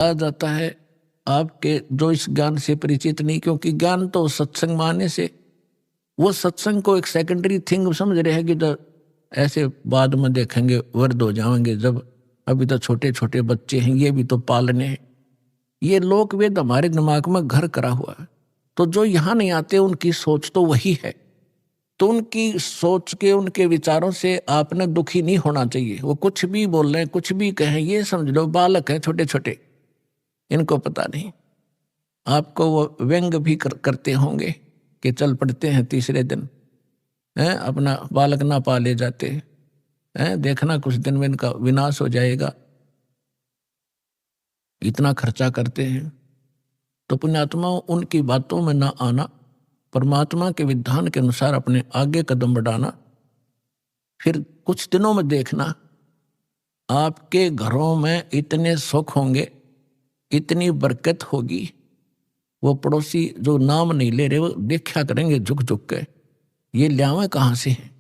आ जाता है आपके जो इस ज्ञान से परिचित नहीं, क्योंकि ज्ञान तो सत्संग माने से, वो सत्संग को एक सेकेंडरी थिंग समझ रहे हैं कि तो ऐसे बाद में देखेंगे, वर्द हो जाएंगे, जब अभी तो छोटे छोटे बच्चे हैं, ये भी तो पालने हैं। ये लोक वेद हमारे दिमाग में घर करा हुआ है। तो जो यहाँ नहीं आते उनकी सोच तो वही है। तो उनकी सोच के, उनके विचारों से आपने दुखी नहीं होना चाहिए। वो कुछ भी बोल रहे हैं, कुछ भी कहें, ये समझ लो बालक है छोटे छोटे, इनको पता नहीं। आपको वो व्यंग भी करते होंगे कि चल पड़ते हैं तीसरे दिन, हैं अपना बालक ना पाले जाते हैं, देखना कुछ दिन में इनका विनाश हो जाएगा, इतना खर्चा करते हैं। तो पुण्यात्मा उनकी बातों में ना आना, परमात्मा के विधान के अनुसार अपने आगे कदम बढ़ाना। फिर कुछ दिनों में देखना आपके घरों में इतने सुख होंगे, इतनी बरकत होगी, वो पड़ोसी जो नाम नहीं ले रहे वो देखा करेंगे झुक झुक के, ये ल्यावे कहाँ से हैं।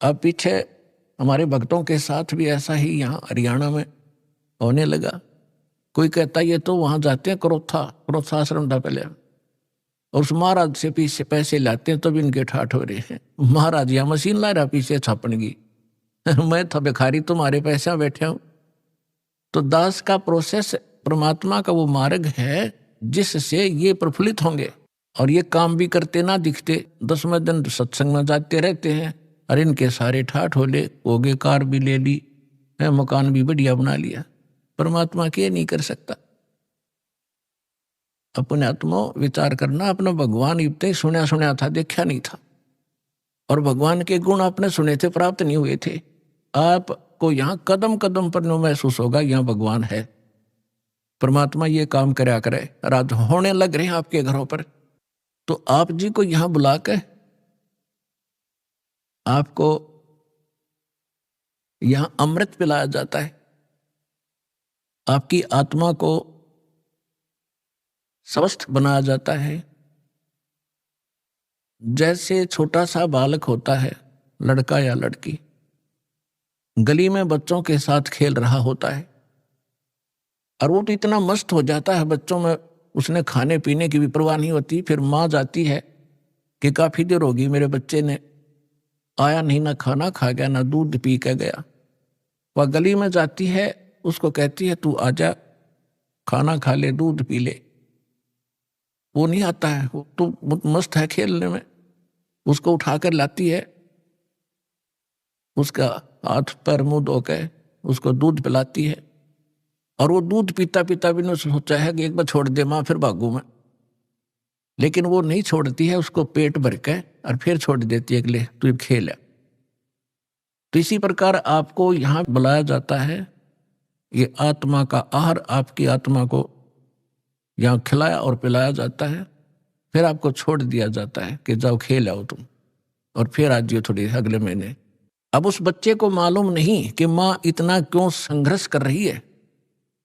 अब पीछे हमारे भक्तों के साथ भी ऐसा ही यहाँ हरियाणा में होने लगा। कोई कहता ये तो वहाँ जाते हैं क्रोथाश्रम था पहले, और उस महाराज से पीछे पैसे लाते हैं, तो भी इनके ठाठ हो रहे हैं। महाराज यहाँ मशीन ला रहा पीछे छापन की मैं था भिखारी, तुम्हारे पैसे बैठे हूँ। तो दास का प्रोसेस, परमात्मा का वो मार्ग है जिससे ये प्रफुल्लित होंगे। और ये काम भी करते ना दिखते, 10वें दिन सत्संग में जाते रहते हैं, और इनके सारे ठाठ हो गए, कार भी ले ली है, मकान भी बढ़िया बना लिया। परमात्मा के नहीं कर सकता। अपने आत्मा विचार करना, अपना भगवान युक्त सुना सुना था, देखा नहीं था, और भगवान के गुण आपने सुने थे, प्राप्त नहीं हुए थे। आपको यहाँ कदम कदम पर नो महसूस होगा यहाँ भगवान है, परमात्मा ये काम करया करे, राज होने लग रहे हैं आपके घरों पर। तो आप जी को यहाँ बुला के आपको यहाँ अमृत पिलाया जाता है, आपकी आत्मा को स्वस्थ बनाया जाता है। जैसे छोटा सा बालक होता है, लड़का या लड़की, गली में बच्चों के साथ खेल रहा होता है, और वो तो इतना मस्त हो जाता है बच्चों में, उसने खाने पीने की भी परवाह नहीं होती। फिर माँ जाती है कि काफी देर होगी मेरे बच्चे ने आया नहीं, ना खाना खा गया, ना दूध पी के गया। वह गली में जाती है, उसको कहती है तू आजा, खाना खा ले, दूध पी ले। वो नहीं आता है, वो तो बहुत मस्त है खेलने में। उसको उठाकर लाती है, उसका हाथ पैर मुंह धो के उसको दूध पिलाती है, और वो दूध पीता पीता भी ने सोचा है कि एक बार छोड़ दे माँ, फिर भागू मैं। लेकिन वो नहीं छोड़ती है, उसको पेट भर के और फिर छोड़ देती है कि ले तू खेल। तो इसी प्रकार आपको यहाँ बुलाया जाता है, ये आत्मा का आहार आपकी आत्मा को यहाँ खिलाया और पिलाया जाता है। फिर आपको छोड़ दिया जाता है कि जाओ खेल आओ तुम, और फिर आ जाइए थोड़ी अगले महीने। अब उस बच्चे को मालूम नहीं कि माँ इतना क्यों संघर्ष कर रही है।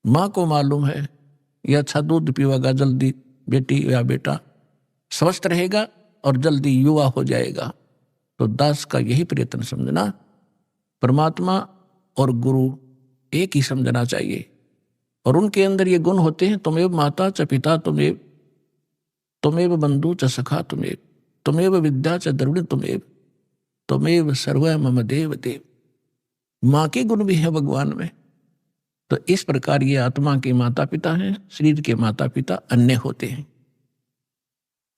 माँ को मालूम है ये अच्छा दूध पीवेगा, जल्दी बेटी या बेटा स्वस्थ रहेगा और जल्दी युवा हो जाएगा। तो दास का यही प्रयत्न समझना, परमात्मा और गुरु एक ही समझना चाहिए, और उनके अंदर ये गुण होते हैं, तुमेव माता च पिता तुमेव, तुमेव बंधु च सखा तुमेव, तुमेव विद्या च द्रविण तुमेव, तुमेव सर्व मम देव देव। माँ के गुण भी है भगवान में। तो इस प्रकार ये आत्मा के माता पिता हैं, शरीर के माता पिता अन्य होते हैं।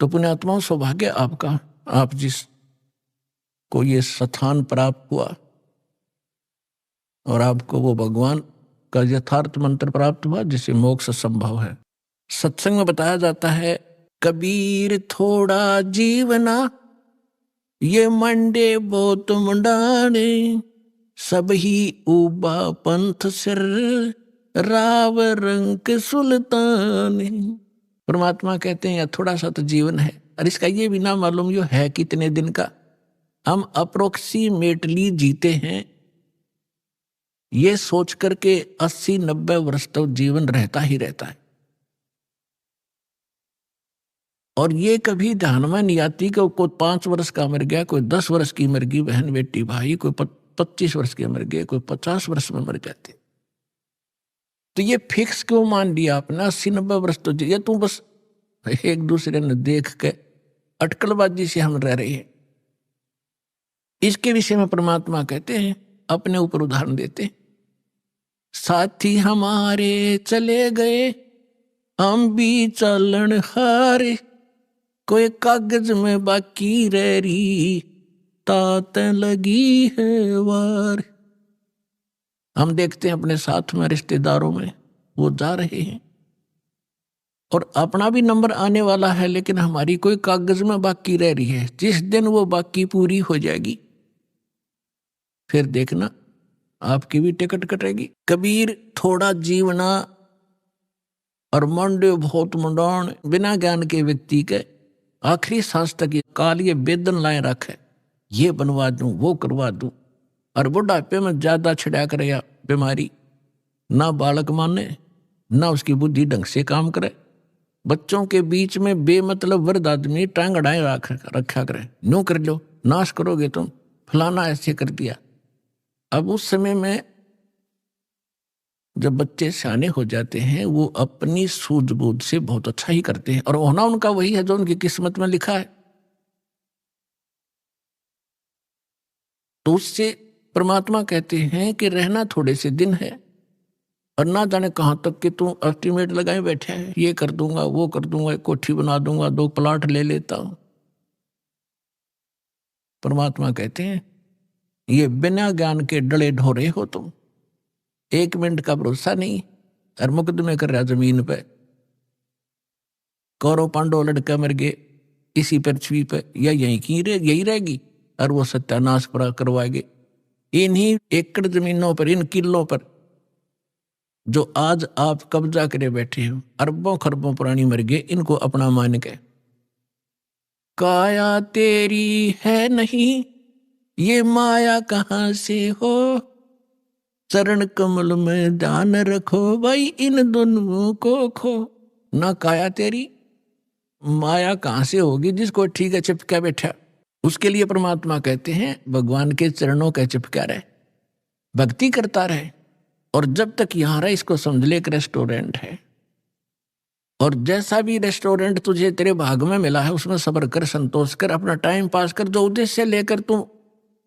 तो पुण्यात्माओं, सौभाग्य आपका, आप जिस को ये स्थान प्राप्त हुआ और आपको वो भगवान का यथार्थ मंत्र प्राप्त हुआ जिससे मोक्ष संभव है। सत्संग में बताया जाता है, कबीर थोड़ा जीवना ये मंडे बहुत मुंडाने, सब ही उबा पंथ सिर राव रंग सुल्तान। परमात्मा कहते हैं थोड़ा सा तो जीवन है, और इसका ये भी ना मालूम यो है कितने दिन का। हम अप्रोक्सीमेटली जीते हैं ये सोच करके 80-90 वर्ष तक जीवन रहता ही रहता है, और ये कभी ध्यान में नहीं आती कि कोई 5 वर्ष का मर गया, कोई 10 वर्ष की मर गई बहन बेटी भाई, कोई 25 वर्ष के मर गए, कोई 50 वर्ष में मर जाते। तो ये फिक्स क्यों मान लिया आपने? 80-90 वर्ष तो ये तू बस एक दूसरे ने देख के अटकलबाजी से हम रह रहे हैं। इसके विषय में परमात्मा कहते हैं, अपने ऊपर उदाहरण देते हैं, साथी हमारे चले गए हम भी चलन हारे, कोई कागज में बाकी रह रही तात लगी है वार। हम देखते हैं अपने साथ में रिश्तेदारों में वो जा रहे हैं और अपना भी नंबर आने वाला है, लेकिन हमारी कोई कागज में बाकी रह रही है। जिस दिन वो बाकी पूरी हो जाएगी फिर देखना आपकी भी टिकट कटेगी। कबीर थोड़ा जीवना और मंडे बहुत मंडान, बिना ज्ञान के व्यक्ति के आखिरी सांस तक ये काल ये बेदन लाए रखे, ये बनवा दूं वो करवा दूं, और बुढ़ापे में ज्यादा छिड़ा करे या बीमारी, ना बालक माने ना उसकी बुद्धि ढंग से काम करे। बच्चों के बीच में बेमतलब वृद्ध आदमी टांग अड़ाए रखा करे, नो कर लो नाश करोगे तुम, फलाना ऐसे कर दिया। अब उस समय में जब बच्चे सियाने हो जाते हैं वो अपनी सूझबूझ से बहुत अच्छा ही करते हैं, और होना उनका वही है जो उनकी किस्मत में लिखा है। तो उससे परमात्मा कहते हैं कि रहना थोड़े से दिन है और ना जाने कहां तक कि तू एस्टिमेट लगाए बैठे है, ये कर दूंगा वो कर दूंगा, एक कोठी बना दूंगा, 2 प्लाट ले लेता हूं। परमात्मा कहते हैं ये बिना ज्ञान के डले ढोरे हो तुम, 1 मिनट का भरोसा नहीं, और मुकदमे कर रहा जमीन पे। कौरव पांडव लड़का मर गए इसी पृथ्वी पे, या यही रहेगी, और वो सत्यानाश पर करवाएंगे। इन्हीं एकड़ जमीनों पर, इन किलों पर जो आज आप कब्जा करे बैठे हो, अरबों खरबों पुरानी मर गए, इनको अपना मान के काया तेरी है नहीं ये माया कहां से हो, चरण कमल में ध्यान रखो भाई इन दोनों को खो। ना काया तेरी, माया कहां से होगी जिसको ठीक है चिपका बैठा। उसके लिए परमात्मा कहते हैं भगवान के चरणों का चिपका रहे, भक्ति करता रहे, और जब तक यहां रहे इसको समझ ले एक रेस्टोरेंट है, और जैसा भी रेस्टोरेंट तुझे तेरे भाग में मिला है उसमें सब्र कर, संतोष कर, अपना टाइम पास कर। जो उद्देश्य लेकर तू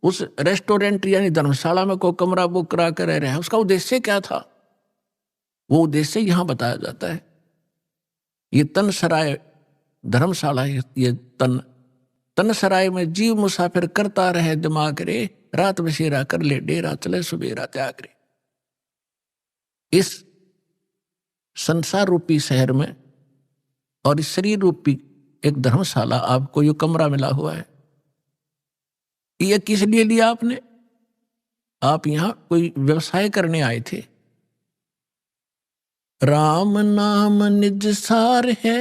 उस रेस्टोरेंट यानी धर्मशाला में कोई कमरा बुक करा कर रह रहा है, उसका उद्देश्य क्या था, वो उद्देश्य यहां बताया जाता है। ये तन सराय धर्मशाला, ये तन सराय में जीव मुसाफिर करता रहे दिमाग रे, रात बसेरा कर ले डेरा चले सुबेरा त्याग रे। इस संसार रूपी शहर में और इस शरीर रूपी एक धर्मशाला आपको ये कमरा मिला हुआ है। ये किस लिए लिया आपने? आप यहां कोई व्यवसाय करने आए थे। राम नाम निज सार है,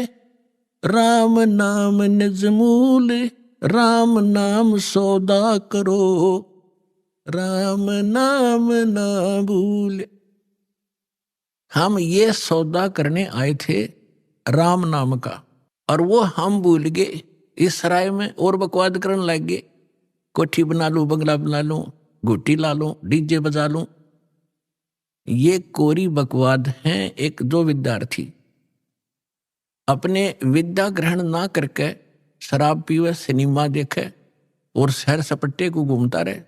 राम नाम निज मूल, राम नाम सौदा करो, राम नाम ना भूल। हम ये सौदा करने आए थे राम नाम का, और वो हम भूल गए इस सराय में और बकवाद करने लग गए। कोठी बना लूं, बंगला बना लूं, घुट्टी ला लूं, डीजे बजा लूं। ये कोरी बकवाद हैं। एक जो विद्यार्थी अपने विद्या ग्रहण ना करके शराब पीवे, सिनेमा देखे और सैर सपट्टे को घूमता रहे,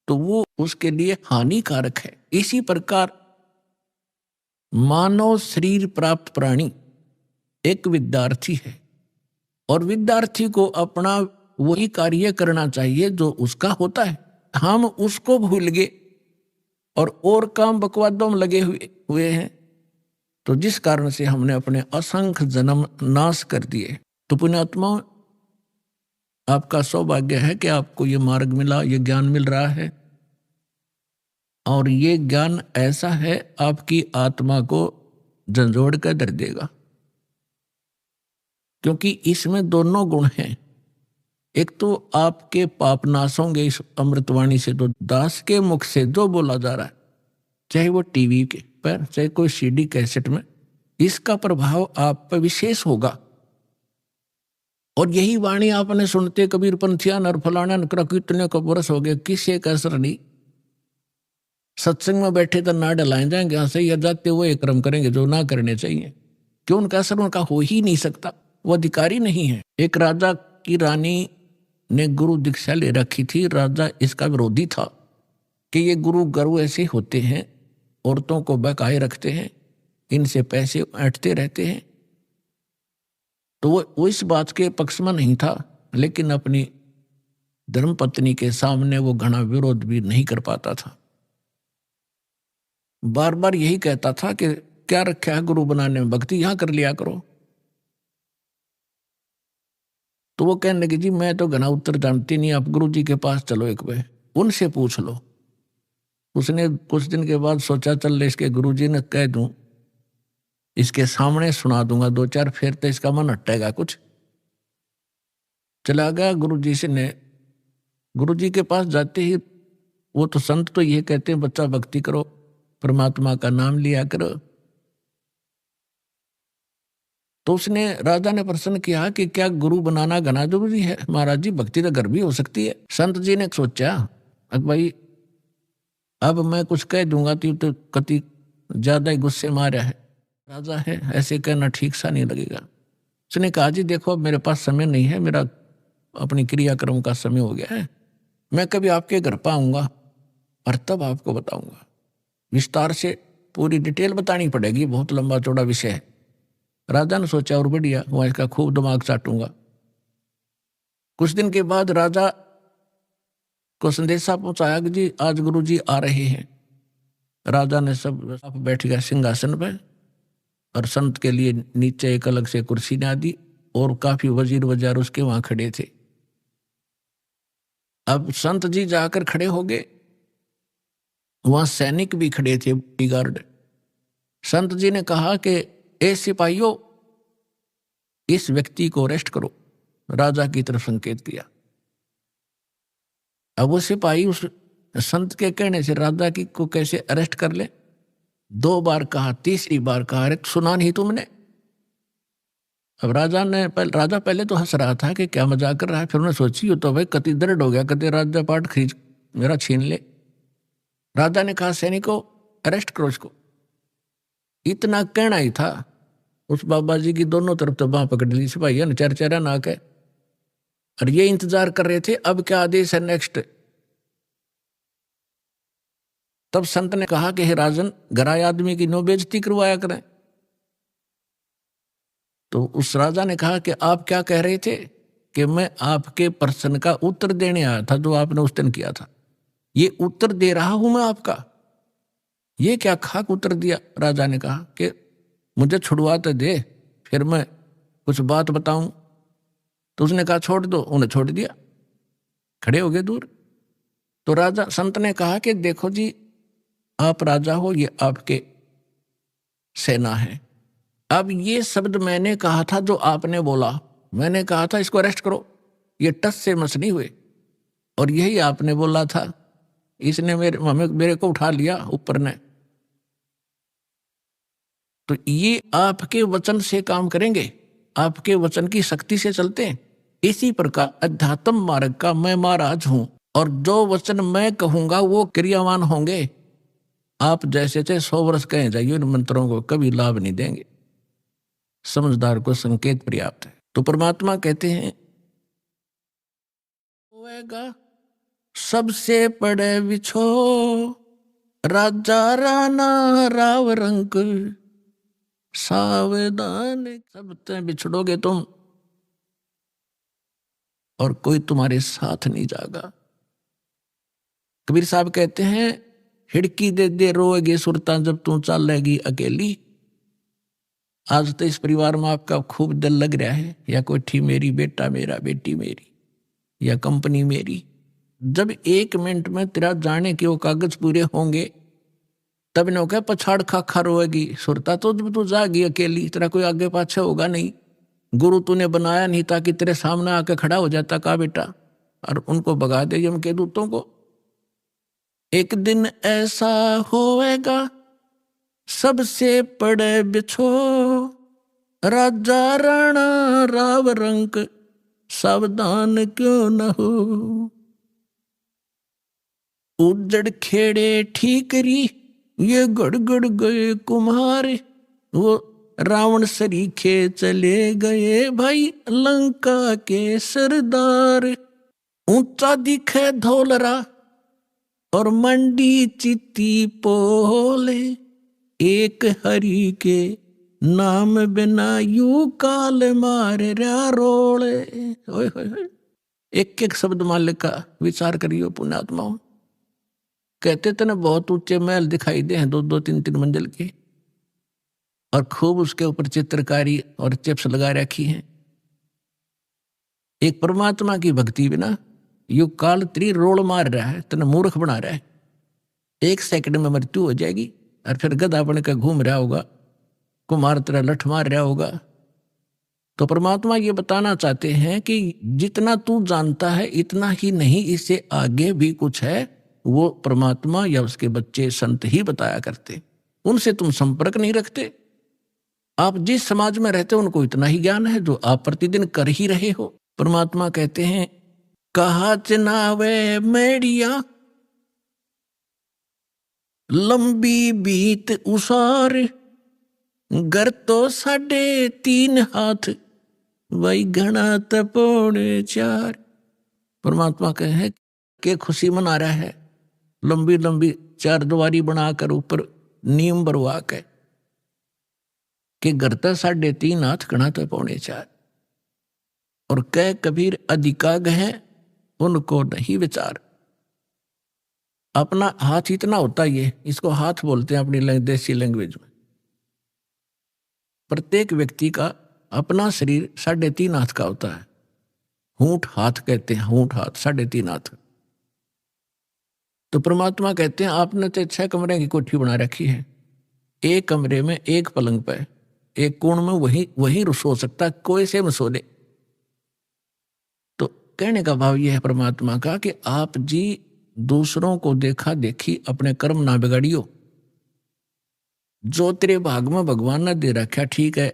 तो वो उसके लिए हानिकारक है। इसी प्रकार मानव शरीर प्राप्त प्राणी एक विद्यार्थी है, और विद्यार्थी को अपना वही कार्य करना चाहिए जो उसका होता है। हम उसको भूल गए और काम बकवादों में लगे हुए हैं, तो जिस कारण से हमने अपने असंख्य जन्म नाश कर दिए। तो पुण्यात्मा, आपका सौभाग्य है कि आपको ये मार्ग मिला, ये ज्ञान मिल रहा है, और ये ज्ञान ऐसा है आपकी आत्मा को झंझोड़ कर धर देगा, क्योंकि इसमें दोनों गुण हैं। एक तो आपके पाप नाश होंगे इस अमृतवाणी से, तो दास के मुख से जो बोला जा रहा है, चाहे वो टीवी के पर, चाहे कोई सीडी कैसेट में, इसका प्रभाव आप पर विशेष होगा। और यही वाणी आपने सुनते कबीर पंथिया नर फलाना नकरा कितने को बरस हो गए, किसी का असर नहीं। सत्संग में बैठे तो ना डलाए जाएंगे, हाँ सही है, जाते हुए कर्म करेंगे जो ना करने चाहिए। क्यों? उनका असर उनका हो ही नहीं सकता, वो अधिकारी नहीं है। एक राजा की रानी ने गुरु दीक्षा ले रखी थी। राजा इसका विरोधी था कि ये गुरु ऐसे होते हैं, औरतों को बहकाए रखते हैं, इनसे पैसे ऐंठते रहते हैं। तो वो इस बात के पक्ष में नहीं था, लेकिन अपनी धर्मपत्नी के सामने वो घना विरोध भी नहीं कर पाता था। बार बार यही कहता था कि क्या रखा है गुरु बनाने में, भक्ति यहां कर लिया करो। तो वो कहने लगी, जी मैं तो घना उत्तर जानती नहीं, आप गुरु जी के पास चलो, एक बार उनसे पूछ लो। उसने कुछ दिन के बाद सोचा, चल इसके गुरु जी ने कह दूं, इसके सामने सुना दूंगा दो चार, फिर तो इसका मन हटेगा कुछ। चला गया गुरु जी से ने। गुरु जी के पास जाते ही, वो तो संत तो ये कहते हैं बच्चा भक्ति करो, परमात्मा का नाम लिया करो। तो उसने, राजा ने प्रश्न किया कि क्या गुरु बनाना घना जरूरी है? महाराज जी भक्ति तो घर भी हो सकती है। संत जी ने सोचा, अब भाई अब मैं कुछ कह दूंगा तो कति ज्यादा ही गुस्से में आ रहा है, राजा है, ऐसे कहना ठीक सा नहीं लगेगा। उसने कहा, जी देखो अब मेरे पास समय नहीं है, मेरा अपनी क्रियाक्रम का समय हो गया है, मैं कभी आपके घर पर आऊंगा और तब आपको बताऊंगा, विस्तार से पूरी डिटेल बतानी पड़ेगी, बहुत लंबा चौड़ा विषय है। राजा ने सोचा, और बढ़िया, वहां इसका खूब दिमाग चाटूंगा। कुछ दिन के बाद राजा को संदेशा पहुंचाया कि जी आज गुरु जी आ रहे हैं। राजा ने सब बैठ गया सिंहासन पर, और संत के लिए नीचे एक अलग से कुर्सी ना दी, और काफी वजीर वजार उसके वहां खड़े थे। अब संत जी जाकर खड़े हो गए, वहां सैनिक भी खड़े थे, गार्ड। संत जी ने कहा कि ए सिपाहियों, इस व्यक्ति को अरेस्ट करो। राजा की तरफ संकेत किया। अब वो सिपाही उस संत के कहने से राजा की को कैसे अरेस्ट कर ले? 2 बार कहा, तीसरी बार कहा, अरे सुना नहीं तुमने? अब राजा पहले तो हंस रहा था कि क्या मजाक कर रहा है, फिर उन्होंने सोची हो तो भाई कति दर्द हो गया, कति राजा पाठ खींच मेरा छीन ले। राजा ने कहा, सैनिकों अरेस्ट करो इसको। इतना कहना ही था, उस बाबा जी की दोनों तरफ तो बांह पकड़ ली सिपाहियों ने, चरचरा ना के, और ये इंतजार कर रहे थे अब क्या आदेश है नेक्स्ट। तब संत ने कहा कि हे राजन, गराय आदमी की नो बेइज्जती करवाया करें। तो उस राजा ने कहा कि आप क्या कह रहे थे? कि मैं आपके प्रश्न का उत्तर देने आया था जो आपने उस दिन किया था, ये उत्तर दे रहा हूं मैं आपका। ये क्या खाक उत्तर दिया? राजा ने कहा कि मुझे छुड़वा तो दे, फिर मैं कुछ बात बताऊं। तो उसने कहा छोड़ दो, उन्हें छोड़ दिया, खड़े हो गए दूर। तो राजा संत ने कहा कि देखो जी, आप राजा हो, ये आपके सेना है। अब ये शब्द मैंने कहा था जो आपने बोला, मैंने कहा था इसको अरेस्ट करो, ये टस से मस नहीं हुए, और यही आपने बोला था, इसने मेरे को उठा लिया ऊपर ने। तो ये आपके वचन से काम करेंगे, आपके वचन की शक्ति से चलते हैं। इसी प्रकार अध्यात्म मार्ग का मैं महाराज हूं, और जो वचन मैं कहूंगा वो क्रियावान होंगे। आप जैसे थे 100 वर्ष कहे जाइए, इन मंत्रों को कभी लाभ नहीं देंगे। समझदार को संकेत पर्याप्त है। तो परमात्मा कहते हैं, होएगा सबसे पड़े बिछो, राजा राणा राव रंक, सावधान सबसे बिछड़ोगे तुम, और कोई तुम्हारे साथ नहीं जागा। कबीर साहब कहते हैं, हिड़की दे दे रोएगी सुरता जब तू चलेगी अकेली। आज तो इस परिवार में आपका खूब दिल लग रहा है, या कोठी मेरी, बेटा मेरा, बेटी मेरी, या कंपनी मेरी। जब 1 मिनट में तेरा जाने के वो कागज पूरे होंगे, तब नो कह पछाड़ खा रोएगी सुरता। तो जब तू जागी अकेली, तेरा कोई आगे पाछे होगा नहीं। गुरु तूने बनाया नहीं ताकि तेरे सामने आके खड़ा हो जाता का बेटा, और उनको भगा दे यम के दूतों को। एक दिन ऐसा होएगा सबसे पड़े बिछो, राजा राणा राव रंक, सावधान क्यों न हो। उजड़ खेड़े ठीकरी ये गड़गड़ गए कुम्हार। वो रावण सरीखे चले गए भाई लंका के सरदार। ऊंचा दिखे धौलरा और मंडी चित्ती पोले। एक हरि के नाम बिना यू काल मार रहा रोले। ओए होए होए, एक एक शब्द मालिक का विचार करियो पुण्यात्माओं। कहते थे ना बहुत ऊंचे महल दिखाई दे हैं, 2-2 3-3 मंजिल के, और खूब उसके ऊपर चित्रकारी और चिप्स लगा रखी हैं। एक परमात्मा की भक्ति बिना यू काल त्री रोल मार रहा है, तने मूर्ख बना रहा है। 1 सेकंड में मृत्यु हो जाएगी और फिर गधा बन के घूम रहा होगा, कुमार तरह लठ मार रहा होगा। तो परमात्मा ये बताना चाहते हैं कि जितना तू जानता है इतना ही नहीं, इससे आगे भी कुछ है। वो परमात्मा या उसके बच्चे संत ही बताया करते, उनसे तुम संपर्क नहीं रखते। आप जिस समाज में रहते हो उनको इतना ही ज्ञान है जो आप प्रतिदिन कर ही रहे हो। परमात्मा कहते हैं कहा चनावे मेड़िया लंबी बीत उसार। घर तो 3.5 हाथ वही घना तपोड़े 4। परमात्मा कहे कि खुशी मना रहा है लंबी लंबी 4 द्वारी बनाकर ऊपर नीम बरवा के कि घर तो 3.5 हाथ घना तपोड़े 4। और कह कबीर अधिकाग है उनको नहीं विचार। अपना हाथ इतना होता ही है, इसको हाथ बोलते हैं अपनी देसी लैंग्वेज में। प्रत्येक व्यक्ति का अपना शरीर 3.5 हाथ का होता है। हूंठ हाथ कहते हैं, हूंठ हाथ 3.5 हाथ। तो परमात्मा कहते हैं आपने तो 6 कमरे की कोठी बना रखी है, एक कमरे में एक पलंग पे एक कोण में वही सो सकता, कोई से में सो ले। तो कहने का भाव यह है परमात्मा का कि आप जी दूसरों को देखा देखी अपने कर्म ना बिगाड़ियो। जो तेरे भाग में भगवान ने दे रखा ठीक है,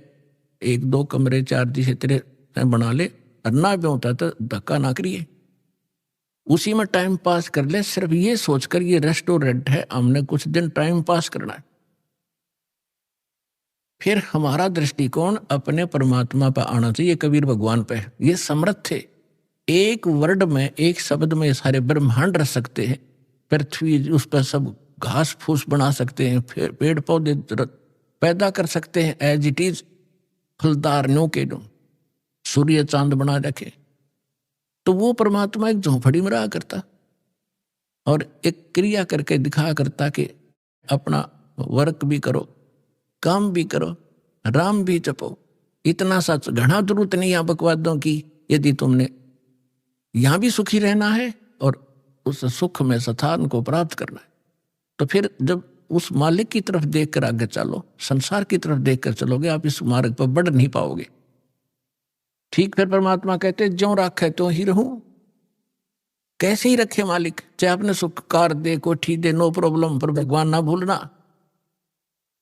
1-2 कमरे 4 जिसे तेरे बना ले, और ना भी होता तो धक्का ना करिए, उसी में टाइम पास कर ले। सिर्फ ये सोचकर ये रेस्टोरेंट है, हमने कुछ दिन टाइम पास करना है। फिर हमारा दृष्टिकोण अपने परमात्मा पर आना चाहिए, कबीर भगवान पे। ये समर्थ थे, एक वर्ड में एक शब्द में सारे ब्रह्मांड रख सकते हैं। पृथ्वी उस पर सब घास फूस बना सकते हैं, फिर पेड़ पौधे पैदा कर सकते हैं एज इट इज, फलदारियों के दो सूर्य चांद बना रखे। तो वो परमात्मा एक झोंपड़ी में रहा करता और एक क्रिया करके दिखा करता कि अपना वर्क भी करो, काम भी करो, राम भी जपो। इतना सा घना जरूरत नहीं है बकवादों की। यदि तुमने यहां भी सुखी रहना है और उस सुख में स्थान को प्राप्त करना है, तो फिर जब उस मालिक की तरफ देखकर आगे चलो, संसार की तरफ देखकर चलोगे, आप इस मार्ग पर बढ़ नहीं पाओगे। ठीक फिर परमात्मा कहते ज्यों राखे त्यों ही रहूं। कैसे ही रखे मालिक, चाहे आपने सुख कार दे, कोठी दे, नो प्रॉब्लम, पर भगवान ना भूलना।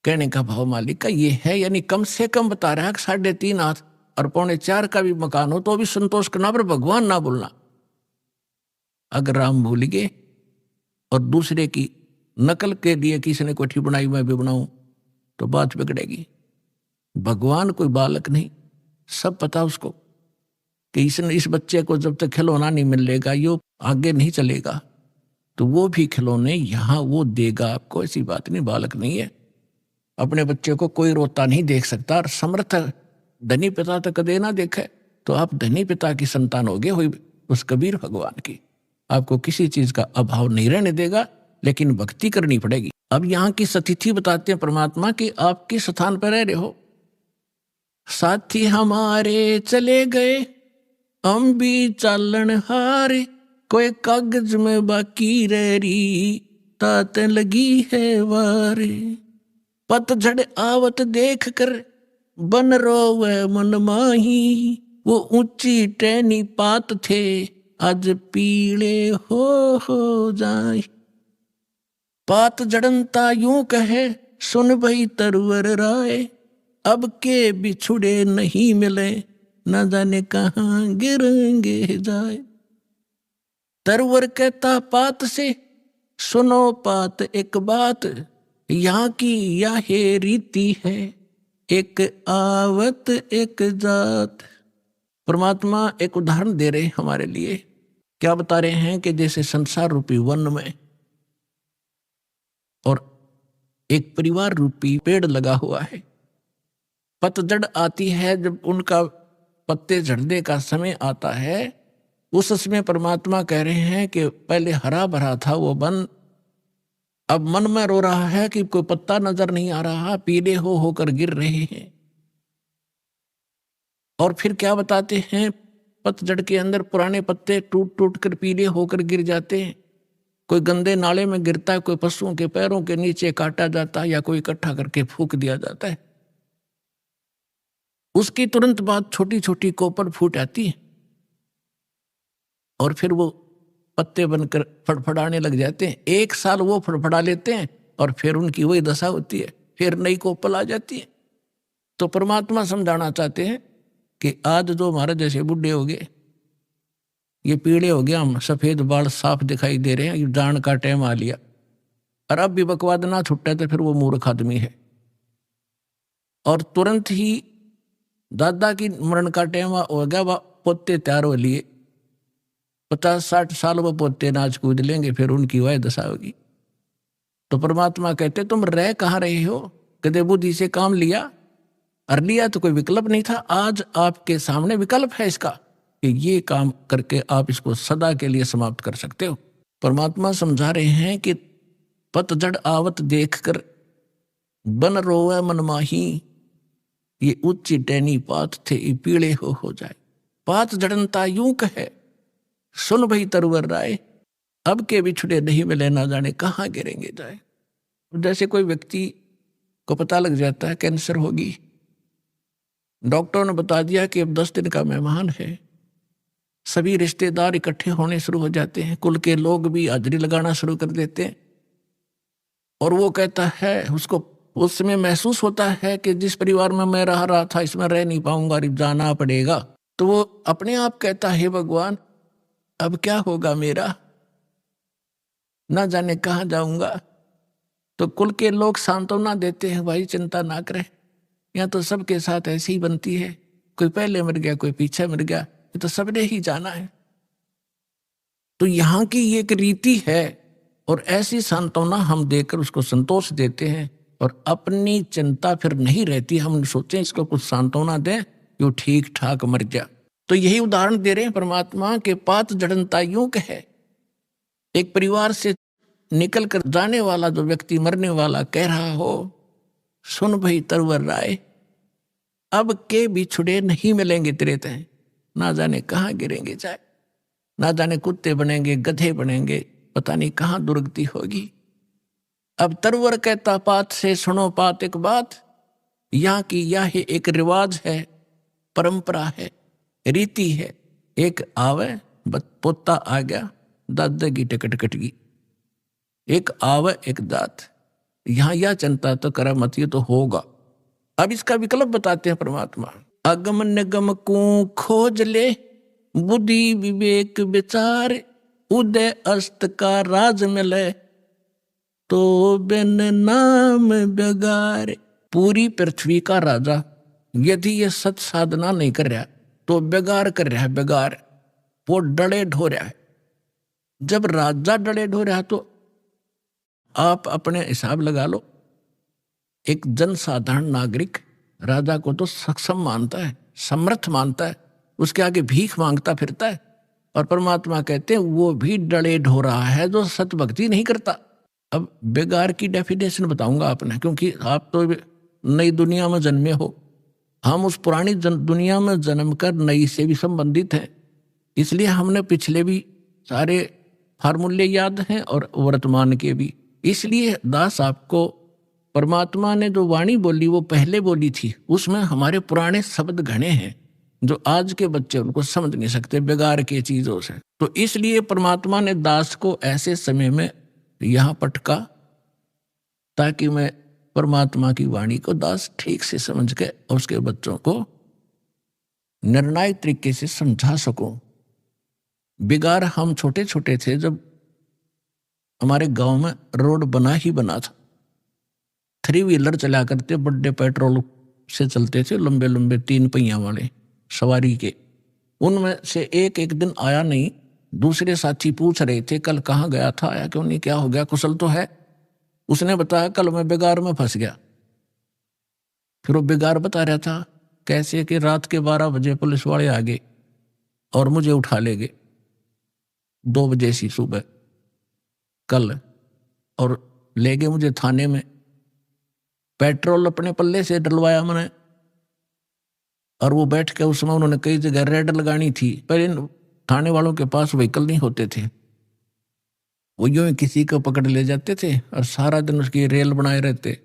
कहने का भाव मालिक का ये है, यानी कम से कम बता रहा है 3.5 हाथ और 3.25 का भी मकान हो तो भी संतोष करना, पर भगवान ना भूलना। अगर राम भूल गए और दूसरे की नकल के लिए किसी ने कोठी बनाई मैं भी बनाऊं तो बात बिगड़ेगी। भगवान कोई बालक नहीं, सब पता उसको कि इस बच्चे को जब तक खिलौना नहीं मिलेगा यो आगे नहीं चलेगा, तो वो भी खिलौने यहाँ वो देगा आपको। ऐसी बात नहीं, बालक नहीं है। अपने बच्चे को कोई रोता नहीं देख सकता, और समर्थ धनी पिता तो कदे ना देखे। तो आप धनी पिता की संतान होगे हुई उस कबीर भगवान की, आपको किसी चीज का अभाव नहीं रहने देगा, लेकिन भक्ति करनी पड़ेगी। अब यहाँ की स्थिति बताते हैं परमात्मा कि आप किस स्थान पर रह रहे हो। साथी हमारे चले गए हम भी चालन हारे, कोई कागज में बाकी रह रही तात लगी है वारे। पतझड़ आवत देख कर बन रोवे मन माही, वो ऊंची टहनी पात थे आज पीले हो जाए। पात जड़नता यूं कहे सुन भई तरवर राय, अब के बिछुड़े नहीं मिले न जाने कहाँ गिरेंगे जाए। तरवर कहता पात से सुनो पात एक बात, यहाँ की यह रीति है, एक आवत एक जात। परमात्मा एक उदाहरण दे रहे हैं हमारे लिए। क्या बता रहे हैं कि जैसे संसार रूपी वन में और एक परिवार रूपी पेड़ लगा हुआ है, पतझड़ आती है, जब उनका पत्ते झड़ने का समय आता है, उस समय परमात्मा कह रहे हैं कि पहले हरा भरा था वो वन, अब मन में रो रहा है कि कोई पत्ता नजर नहीं आ रहा, पीले होकर गिर रहे हैं। और फिर क्या बताते हैं, पतझड़ के अंदर पुराने पत्ते टूट टूट कर पीले होकर गिर जाते हैं। कोई गंदे नाले में गिरता है, कोई पशुओं के पैरों के नीचे काटा जाता है, या कोई इकट्ठा करके फूंक दिया जाता है। उसकी तुरंत बाद छोटी छोटी कोपल फूट आती है और फिर वो पत्ते बनकर फड़फड़ाने लग जाते हैं। एक साल वो फड़फड़ा लेते हैं और फिर उनकी वही दशा होती है, फिर नई कोपल आ जाती है। तो परमात्मा समझाना चाहते हैं कि आज जो हमारे जैसे बूढ़े हो गए, ये पीड़े हो गया, हम सफेद बाल साफ दिखाई दे रहे हैं, ये जान का टाइम आ लिया, और अब भी बकवाद ना छुट्टा तो फिर वो मूर्ख आदमी है। और तुरंत ही दादा की मरण का टाइम हो गया, वह पोते तैयार हो लिए, 50-60 साल वो पोते नाच कूद लेंगे, फिर उनकी वह दशा होगी। तो परमात्मा कहते तुम रह कहाँ रहे हो, कदे बुद्धि से काम लिया, और लिया तो कोई विकल्प नहीं था। आज आपके सामने विकल्प है इसका कि ये काम करके आप इसको सदा के लिए समाप्त कर सकते हो। परमात्मा समझा रहे हैं कि पतझड़ आवत देखकर बन रोवे मनमाही, ये उच्च टैनी पात थे ये पीड़े हो जाए। पात जड़नता यूं कहे, सुन भई तरवर राय, अब के बिछुड़े नहीं मिले ना जाने कहाँ गिरेंगे जाए। जैसे कोई व्यक्ति को पता लग जाता है कैंसर होगी, डॉक्टर ने बता दिया कि अब 10 दिन का मेहमान है, सभी रिश्तेदार इकट्ठे होने शुरू हो जाते हैं, कुल के लोग भी हाजिरी लगाना शुरू कर देते हैं। और वो कहता है, उसको उस समय महसूस होता है कि जिस परिवार में मैं रहा था इसमें रह नहीं पाऊंगा, जाना पड़ेगा। तो वो अपने आप कहता है, भगवान अब क्या होगा मेरा, ना जाने कहाँ जाऊंगा। तो कुल के लोग सांत्वना देते हैं, भाई चिंता ना करें, यहाँ तो सबके साथ ऐसी ही बनती है, कोई पहले मर गया कोई पीछे मर गया, ये तो सबने ही जाना है। तो यहाँ की ये एक रीति है, और ऐसी सांत्वना हम देकर उसको संतोष देते हैं, और अपनी चिंता फिर नहीं रहती। हम सोचें इसको कुछ सांत्वना दें कि वो ठीक ठाक मर गया। तो यही उदाहरण दे रहे हैं परमात्मा के, पात जड़नता यूं कहे, एक परिवार से निकल कर जाने वाला जो व्यक्ति मरने वाला कह रहा हो, सुन भई तरवर राय, अब के बिछुड़े नहीं मिलेंगे तेरे तय, ना जाने कहाँ गिरेंगे जाए, ना जाने कुत्ते बनेंगे गधे बनेंगे, पता नहीं कहाँ दुर्गति होगी। अब तरवर कहता पात से सुनो पात एक बात, यहाँ की यह एक रिवाज है, परंपरा है, रीति है। एक आवे पोता आ गया, दादा की टिकट कट गई, एक आवे एक दात, यहाँ यह चिंता तो करा मत, ये तो होगा। अब इसका विकल्प बताते हैं परमात्मा, अगम निगम को खोज ले, बुद्धि विवेक विचार, उदय अस्त का राज मिले, तो बिन नाम बेगार। पूरी पृथ्वी का राजा यदि ये सत साधना नहीं कर रहा तो बेगार कर रहा है, बेगार, वो डले ढो रहा है। जब राजा डले ढो रहा तो आप अपने हिसाब लगा लो, एक जनसाधारण नागरिक राजा को तो सक्षम मानता है, समर्थ मानता है, उसके आगे भीख मांगता फिरता है। और परमात्मा कहते हैं वो भी डले ढो रहा है जो सत भक्ति नहीं करता। अब बेगार की डेफिनेशन बताऊंगा आपने, क्योंकि आप तो नई दुनिया में जन्मे हो, हम उस पुरानी दुनिया में जन्म कर नई से भी संबंधित हैं, इसलिए हमने पिछले भी सारे फार्मूले याद हैं और वर्तमान के भी। इसलिए दास आपको परमात्मा ने जो वाणी बोली वो पहले बोली थी, उसमें हमारे पुराने शब्द घने हैं जो आज के बच्चे उनको समझ नहीं सकते बेगार के चीजों से। तो इसलिए परमात्मा ने दास को ऐसे समय में यहाँ पटका ताकि मैं परमात्मा की वाणी को दास ठीक से समझ के उसके बच्चों को निर्णायक तरीके से समझा सकूं। बिगार हम छोटे छोटे थे जब हमारे गांव में रोड बना ही बना था। 3 व्हीलर चला करते, बड़े पेट्रोल से चलते थे, लंबे लंबे 3 पहिया वाले सवारी के। उनमें से एक दिन आया नहीं। दूसरे साथी पूछ रहे थे कल कहाँ गया था, आया क्यों नहीं, क्या हो गया, कुशल तो है? उसने बताया कल मैं बिगाड़ में फंस गया। फिर वो बिगाड़ बता रहा था कैसे कि रात के 12 बजे पुलिस वाले आ गए और मुझे उठा ले गए 2 बजे सी सुबह कल, और ले गए मुझे थाने में। पेट्रोल अपने पल्ले से डलवाया मैंने, और वो बैठ के, उस समय उन्होंने कई जगह रेड लगानी थी, पर इन थाने वालों के पास व्हीकल नहीं होते थे। वो यूं ही किसी को पकड़ ले जाते थे और सारा दिन उसकी रेल बनाए रहते।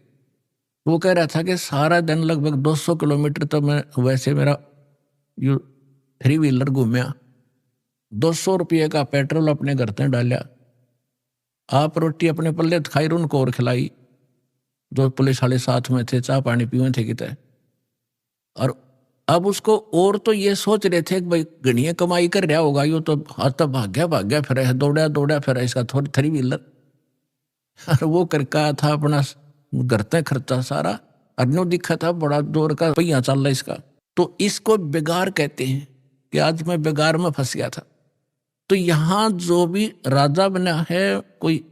वो कह रहा था कि सारा दिन लगभग 200 किलोमीटर तो मैं वैसे मेरा यू 3 व्हीलर घूमया, 200 रुपये का पेट्रोल अपने घर से डाला, आप रोटी अपने पल्ले खाई, उनको और खिलाई जो पुलिस वाले साथ में थे, चाय पानी पीवे थे कितने। और अब उसको और तो ये सोच रहे थे कि भाई गणिया कमाई कर रहा होगा, यो तो हाथ भाग्या फिर है, दौड़ा फिर है इसका थोड़ी 3 व्हीलर। और वो करका था अपना घर तक खर्चा सारा, अन्यों दिखा था बड़ा जोर का पहिया चल रहा इसका। तो इसको बिगाड़ कहते हैं कि आज मैं बिगाड़ में फंस गया था। तो यहाँ जो भी राजा बना है, कोई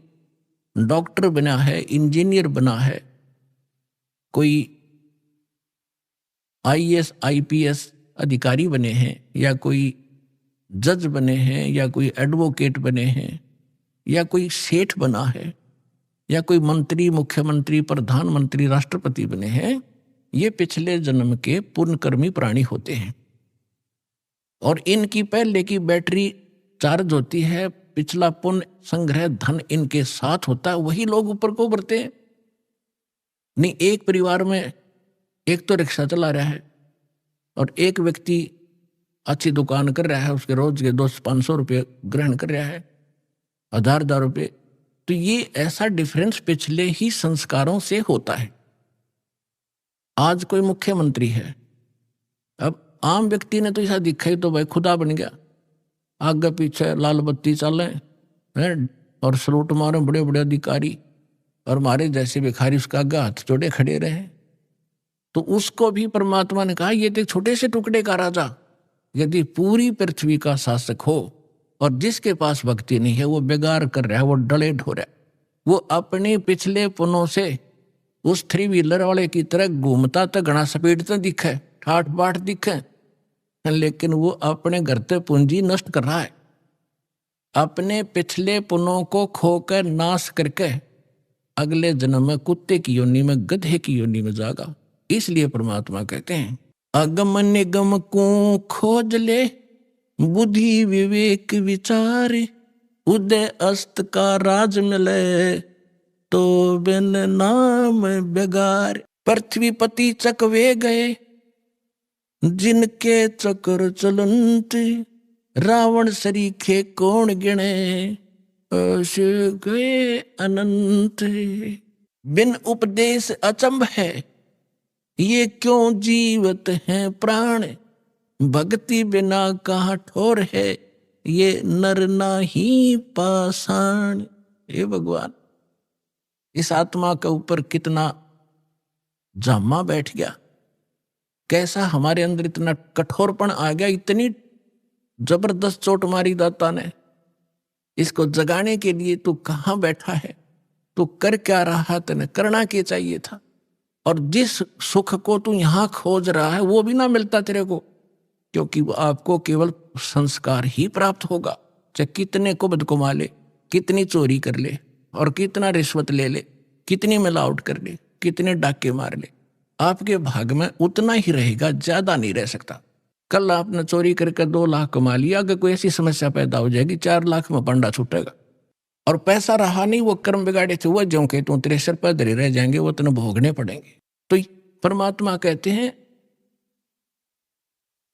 डॉक्टर बना है, इंजीनियर बना है, कोई IAS IPS अधिकारी बने हैं, या कोई जज बने हैं, या कोई एडवोकेट बने हैं, या कोई सेठ बना है, या कोई मंत्री, मुख्यमंत्री, प्रधानमंत्री, राष्ट्रपति बने हैं, ये पिछले जन्म के पुण्यकर्मी प्राणी होते हैं। और इनकी पहले की बैटरी चार्ज होती है, पिछला पुण्य संग्रह धन इनके साथ होता है, वही लोग ऊपर को उभरते हैं। नहीं, एक परिवार में एक तो रिक्शा चला रहा है और एक व्यक्ति अच्छी दुकान कर रहा है, उसके रोज के 200-500 रुपये ग्रहण कर रहा है, 1000 रुपये। तो ये ऐसा डिफरेंस पिछले ही संस्कारों से होता है। आज कोई मुख्यमंत्री है, अब आम व्यक्ति ने तो ऐसा दिखा ही तो भाई खुदा बन गया, आगे पीछे लाल बत्ती चले हैं और सलूट मारे बड़े बड़े अधिकारी, और हमारे जैसे भिखारी उसका आगे हाथ जोड़े खड़े रहे। तो उसको भी परमात्मा ने कहा ये तो छोटे से टुकड़े का राजा यदि पूरी पृथ्वी का शासक हो, और जिसके पास भक्ति नहीं है वो बेगार कर रहा है, वो डले ढो रहा है, वो अपने पिछले पुनों से उस 3 व्हीलर वाले की तरह घूमता तो घना स्पीड तो दिखे, ठाठ बाट दिखे, लेकिन वो अपने घर से पूंजी नष्ट कर रहा है। अपने पिछले पुनों को खोकर नाश करके अगले जन्म में कुत्ते की योनि में, गधे की योनि में जागा। इसलिए परमात्मा कहते हैं अगम निगम को खोज ले, बुद्धि विवेक विचार, उदय अस्त का राज मिले, तो बिन नाम बेगार। पृथ्वी पति चकवे गए, जिनके चक्र चलंत, रावण सरीखे कौन गिने, ऐसे गए अनंत। बिन उपदेश अचंभ है, ये क्यों जीवत हैं प्राण, भक्ति बिना कहाँ ठोर है, ये नर नाही पाषाण। हे भगवान, इस आत्मा के ऊपर कितना जामा बैठ गया, कैसा हमारे अंदर इतना कठोरपन आ गया, इतनी जबरदस्त चोट मारी दाता ने। इसको जगाने के लिए तू कहाँ बैठा है, तू कर क्या रहा, तेने करना क्या चाहिए था। और जिस सुख को तू यहां खोज रहा है वो भी ना मिलता तेरे को, क्योंकि वो आपको केवल संस्कार ही प्राप्त होगा। चाहे कितने कुबद कमा ले, कितनी चोरी कर ले, और कितना रिश्वत ले ले, कितनी मिलावट कर ले, कितने डाके मार ले, आपके भाग में उतना ही रहेगा, ज्यादा नहीं रह सकता। कल आपने चोरी करके 2 लाख कमा लिया, अगर कोई ऐसी समस्या पैदा हो जाएगी 4 लाख में पंडा छूटेगा, और पैसा रहा नहीं, वो कर्म बिगाड़े थे वो जो के तू 63 पर धरे रह जाएंगे, वो तेने भोगने पड़ेंगे। तो परमात्मा कहते हैं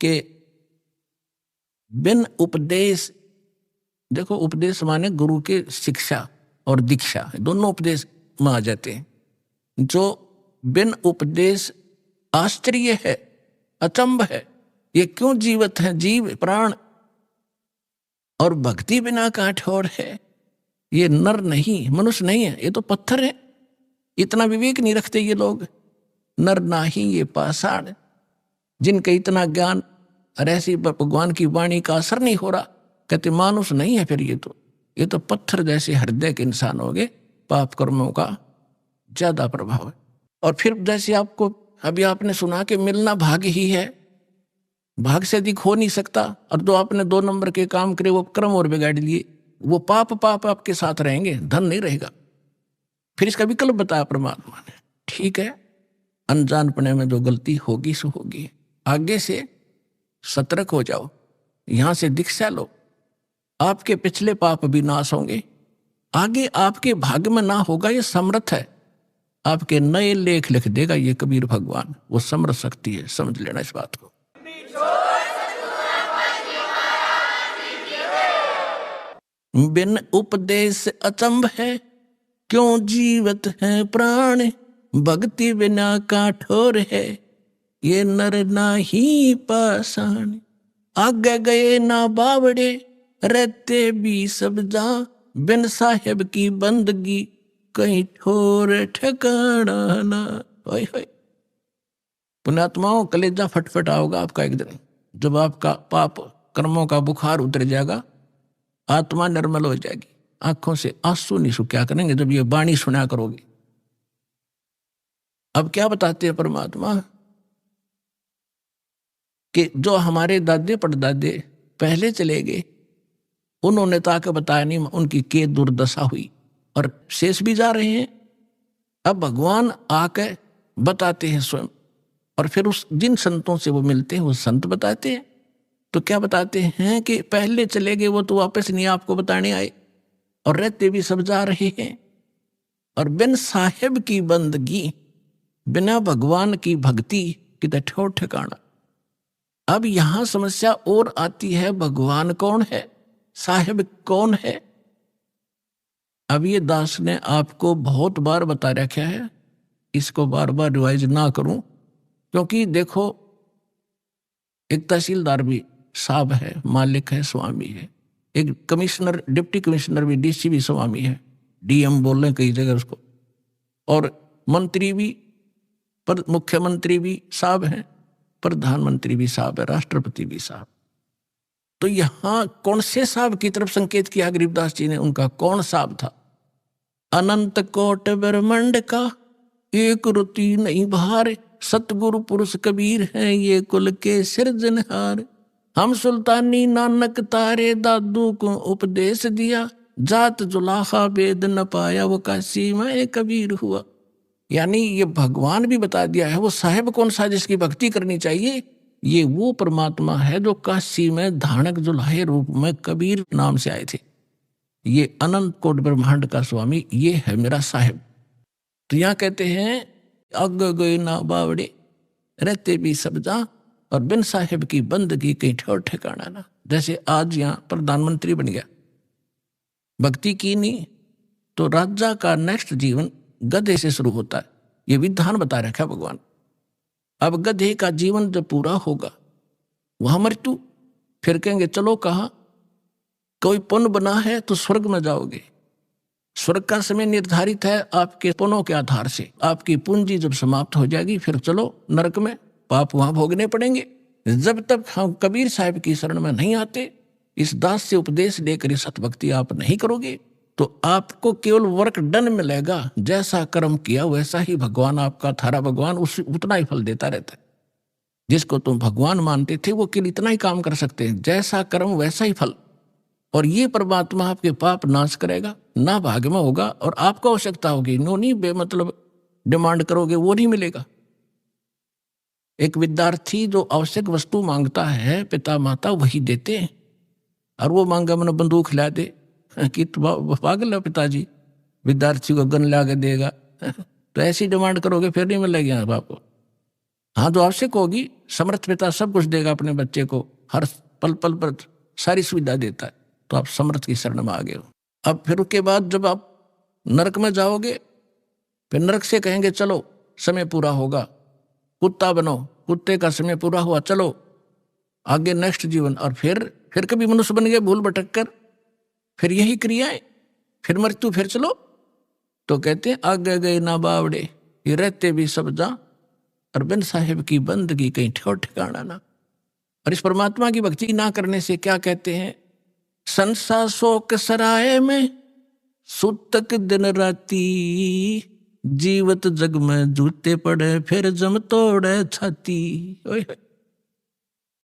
कि बिन उपदेश, देखो उपदेश माने गुरु के शिक्षा और दीक्षा, दोनों उपदेश में आ जाते हैं। जो बिन उपदेश आश्चर्य है, अचंभ है, ये क्यों जीवत है जीव प्राण, और भक्ति बिना कहाँ ठोर है, ये नर नहीं, मनुष्य नहीं है, ये तो पत्थर है। इतना विवेक नहीं रखते ये लोग। नर नाही ये पाषाण, जिनका इतना ज्ञान और ऐसी भगवान की वाणी का असर नहीं हो रहा, कहते मानुष नहीं है फिर ये तो पत्थर जैसे हृदय के इंसान हो गए। पाप कर्मों का ज्यादा प्रभाव है। और फिर जैसे आपको अभी आपने सुना कि मिलना भाग्य ही है, भाग से अधिक हो नहीं सकता। और जो आपने 2 नंबर के काम करे वो कर्म और बिगाड़ लिए, वो पाप आपके साथ रहेंगे, धन नहीं रहेगा। फिर इसका विकल्प बताया परमात्मा ने। ठीक है, अनजानपने में जो गलती होगी सो होगी, आगे से सतर्क हो जाओ, यहां से दीक्षा लो, आपके पिछले पाप भी नाश होंगे। आगे आपके भाग्य में ना होगा, ये समर्थ है, आपके नए लेख लिख देगा ये कबीर भगवान। वो समर्थ शक्ति है, समझ लेना इस बात को। बिन उपदेश अचंभ है, क्यों जीवत है प्राण, भक्ति बिना काठोर है, ये नर नाही पाषाण। आगे गए ना बावड़े, रहते भी सब जा, बिन साहेब की बंदगी, कहीं ठोर ठिकाना ना। पुण्यात्माओं, कलेजा फटफटा होगा आपका एक दिन, जब आपका पाप कर्मों का बुखार उतर जाएगा, आत्मा निर्मल हो जाएगी, आंखों से आंसू नहीं क्या करेंगे जब ये वाणी सुना करोगे। अब क्या बताते हैं परमात्मा कि जो हमारे दादे परदादे पहले चले गए, उन्होंने तो आके बताया नहीं उनकी के दुर्दशा हुई, और शेष भी जा रहे हैं। अब भगवान आके बताते हैं स्वयं, और फिर उस जिन संतों से वो मिलते हैं वो संत बताते हैं। तो क्या बताते हैं कि पहले चले गए वो तो वापस नहीं आपको बताने आए, और रहते भी सब जा रहे हैं। और बिन साहेब की बंदगी, बिना भगवान की भक्ति की ठोर ठिकाना। अब यहां समस्या और आती है, भगवान कौन है, साहेब कौन है। अब ये दास ने आपको बहुत बार बता रखा है, इसको बार बार रिवाइज ना करूं, क्योंकि देखो एक तहसीलदार भी साहब है, मालिक है, स्वामी है, एक कमिश्नर डिप्टी कमिश्नर भी, डीसी भी स्वामी है, डीएम बोल रहे कई जगह उसको, और मंत्री भी, पर मुख्यमंत्री भी साहब हैं, प्रधानमंत्री भी साहब है, राष्ट्रपति भी साहब। तो यहां कौन से साहब की तरफ संकेत किया गरीबदास जी ने, उनका कौन साहब था। अनंत कोट ब्रह्मांड का एक रुति नहीं भार, सतगुरु पुरुष कबीर हैं ये कुल के सिरजनहार। हम सुल्तानी नानक तारे दादू को उपदेश दिया, जात जुलाहा वेद न पाया वो काशी में कबीर हुआ। यानी ये भगवान भी बता दिया है वो साहेब कौन सा जिसकी भक्ति करनी चाहिए, ये वो परमात्मा है जो काशी में धानक जुलाहे रूप में कबीर नाम से आए थे। ये अनंत कोट ब्रह्मांड का स्वामी, ये है मेरा साहेब। तो यहाँ कहते हैं अग गए ना बावड़े, रहते भी सब जा, और बिन साहेब की बंदगी कहीं ठोर ठिकाना ना। जैसे आज यहाँ प्रधानमंत्री बन गया, भक्ति की नहीं तो राजा का नेक्स्ट जीवन गधे से शुरू होता है, ये विधान बता रखा है भगवान। अब गधे का जीवन जब पूरा होगा वहां मृत्यु, फिर कहेंगे चलो कहा कोई पुण्य बना है तो स्वर्ग में जाओगे। स्वर्ग का समय निर्धारित है आपके पुण्यों के आधार से, आपकी पूंजी जब समाप्त हो जाएगी फिर चलो नरक में, पाप वहां भोगने पड़ेंगे। जब तक हम कबीर साहब की शरण में नहीं आते, इस दास से उपदेश लेकर इस सतभक्ति आप नहीं करोगे, तो आपको केवल वर्क डन मिलेगा, जैसा कर्म किया वैसा ही भगवान आपका थारा भगवान उतना ही फल देता रहता है। जिसको तुम भगवान मानते थे वो केवल इतना ही काम कर सकते हैं, जैसा कर्म वैसा ही फल। और ये परमात्मा आपके पाप नाश करेगा, ना भाग्य में होगा, और आपको आवश्यकता होगी नो नहीं बेमतलब डिमांड करोगे वो नहीं मिलेगा। एक विद्यार्थी जो आवश्यक वस्तु मांगता है पिता माता वही देते हैं, और वो मांगा मैंने बंदूक ला दे कि पागल है पिताजी, विद्यार्थी को गन ला के देगा तो ऐसी डिमांड करोगे फिर नहीं मिलेगी आपको। हाँ जो आवश्यक होगी, समर्थ पिता सब कुछ देगा अपने बच्चे को, हर पल पल पर सारी सुविधा देता है, तो आप समर्थ की शरण में आ गए हो। अब फिर उसके बाद जब आप नरक में जाओगे, फिर नरक से कहेंगे चलो समय पूरा होगा, कुत्ता बनो, कुत्ते का समय पूरा हुआ, चलो आगे नेक्स्ट जीवन। और फिर कभी मनुष्य बन गए भूल भटक कर, फिर यही क्रियाएं, फिर मृत्यु फिर चलो, तो कहते हैं आगे गए ना बावड़े, ये रहते भी सब जा, और बिन साहिब की बंदगी कहीं ठोर ठिकाना ना। और इस परमात्मा की भक्ति ना करने से क्या कहते हैं, संसा शोक सराय में सुतक दिन राती, जीवत जग में जूते पड़े फिर जम तोड़े छाती। ओए